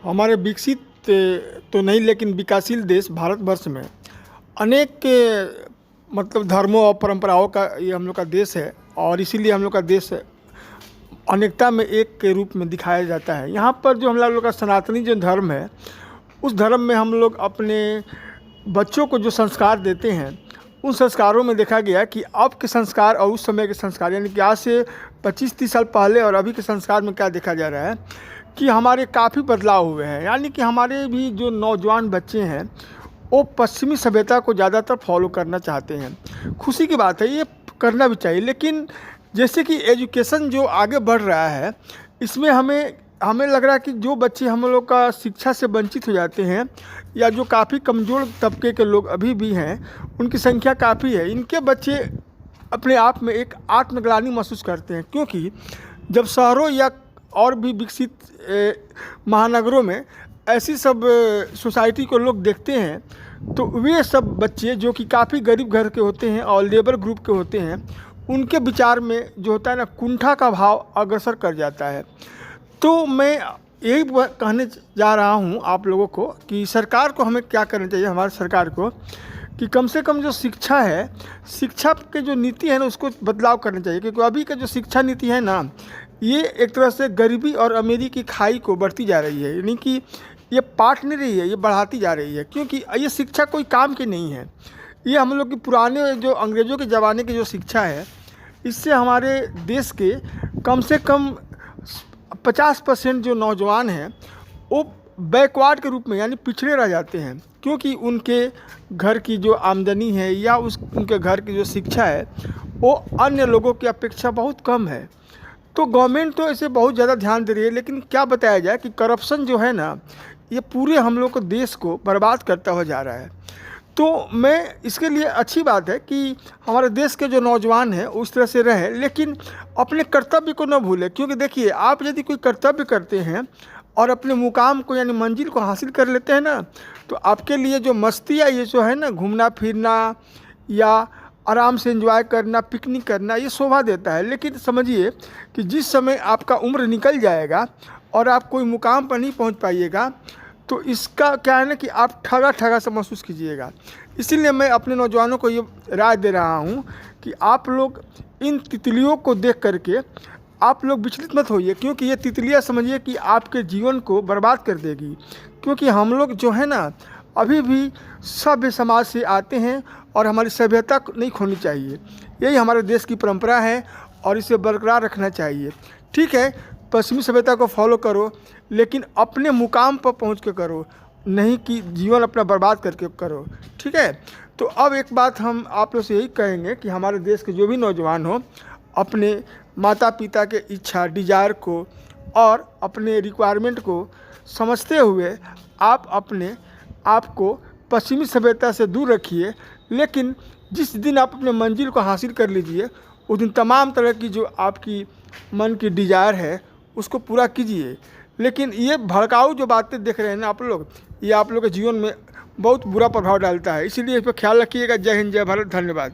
हमारे विकसित तो नहीं लेकिन विकासशील देश भारतवर्ष में अनेक मतलब धर्मों और परंपराओं का ये हम लोग का देश है और इसीलिए हम लोग का देश अनेकता में एक के रूप में दिखाया जाता है। यहाँ पर जो हम लोग का सनातनी जो धर्म है, उस धर्म में हम लोग अपने बच्चों को जो संस्कार देते हैं, उन संस्कारों में देखा गया कि अब के संस्कार और उस समय के संस्कार, यानी कि आज से 25-30 साल पहले और अभी के संस्कार में क्या देखा जा रहा है कि हमारे काफ़ी बदलाव हुए हैं। यानी कि हमारे भी जो नौजवान बच्चे हैं वो पश्चिमी सभ्यता को ज़्यादातर फॉलो करना चाहते हैं। खुशी की बात है, ये करना भी चाहिए, लेकिन जैसे कि एजुकेशन जो आगे बढ़ रहा है, इसमें हमें लग रहा है कि जो बच्चे हम लोग का शिक्षा से वंचित हो जाते हैं या जो काफ़ी कमज़ोर तबके के लोग अभी भी हैं, उनकी संख्या काफ़ी है। इनके बच्चे अपने आप में एक आत्मग्लानि महसूस करते हैं, क्योंकि जब शहरों या और भी विकसित महानगरों में ऐसी सब सोसाइटी को लोग देखते हैं, तो वे सब बच्चे जो कि काफ़ी गरीब घर के होते हैं और लेबर ग्रुप के होते हैं, उनके विचार में जो होता है ना, कुंठा का भाव अग्रसर कर जाता है। तो मैं यही कहने जा रहा हूँ आप लोगों को कि सरकार को हमें क्या करना चाहिए, हमारी सरकार को, कि कम से कम जो शिक्षा है, शिक्षा के जो नीति है ना, उसको बदलाव करना चाहिए। क्योंकि अभी का जो शिक्षा नीति है ना, ये एक तरह से गरीबी और अमीरी की खाई को बढ़ती जा रही है। यानी कि ये पाट नहीं रही है, ये बढ़ाती जा रही है, क्योंकि ये शिक्षा कोई काम की नहीं है। ये हम लोग की पुराने जो अंग्रेज़ों के ज़माने की जो शिक्षा है, इससे हमारे देश के कम से कम 50% जो नौजवान हैं वो बैकवर्ड के रूप में, यानी पिछड़े रह जाते हैं, क्योंकि उनके घर की जो आमदनी है या उनके घर की जो शिक्षा है वो अन्य लोगों की अपेक्षा बहुत कम है। तो गवर्नमेंट तो इसे बहुत ज़्यादा ध्यान दे रही है, लेकिन क्या बताया जाए कि करप्शन जो है ना, ये पूरे हम लोग को देश को बर्बाद करता हुआ जा रहा है। तो मैं इसके लिए अच्छी बात है कि हमारे देश के जो नौजवान हैं उस तरह से रहें, लेकिन अपने कर्तव्य को न भूलें। क्योंकि देखिए, आप यदि कोई कर्तव्य करते हैं और अपने मुकाम को यानी मंजिल को हासिल कर लेते हैं ना, तो आपके लिए जो मस्ती या ये जो है ना, घूमना फिरना या आराम से एंजॉय करना, पिकनिक करना, ये शोभा देता है। लेकिन समझिए कि जिस समय आपका उम्र निकल जाएगा और आप कोई मुकाम पर नहीं पहुंच पाइएगा, तो इसका क्या है ना कि आप ठगा से महसूस कीजिएगा। इसीलिए मैं अपने नौजवानों को ये राय दे रहा हूँ कि आप लोग इन तितलियों को देख करके आप लोग विचलित मत होइए, क्योंकि ये तितलियाँ समझिए कि आपके जीवन को बर्बाद कर देगी। क्योंकि हम लोग जो है ना, अभी भी सभ्य समाज से आते हैं और हमारी सभ्यता नहीं खोनी चाहिए। यही हमारे देश की परंपरा है और इसे बरकरार रखना चाहिए। ठीक है, पश्चिमी सभ्यता को फॉलो करो, लेकिन अपने मुकाम पर पहुंच के करो, नहीं कि जीवन अपना बर्बाद करके करो। ठीक है, तो अब एक बात हम आप लोग से यही कहेंगे कि हमारे देश के जो भी नौजवान हो, अपने माता पिता के इच्छा डिज़ायर को और अपने रिक्वायरमेंट को समझते हुए आप अपने आप को पश्चिमी सभ्यता से दूर रखिए। लेकिन जिस दिन आप अपने मंजिल को हासिल कर लीजिए, उस दिन तमाम तरह की जो आपकी मन की डिज़ायर है उसको पूरा कीजिए। लेकिन ये भड़काऊ जो बातें देख रहे हैं ना आप लोग, ये आप लोग के जीवन में बहुत बुरा प्रभाव डालता है। इसीलिए इस पर ख्याल रखिएगा। जय हिंद, जय भारत, धन्यवाद।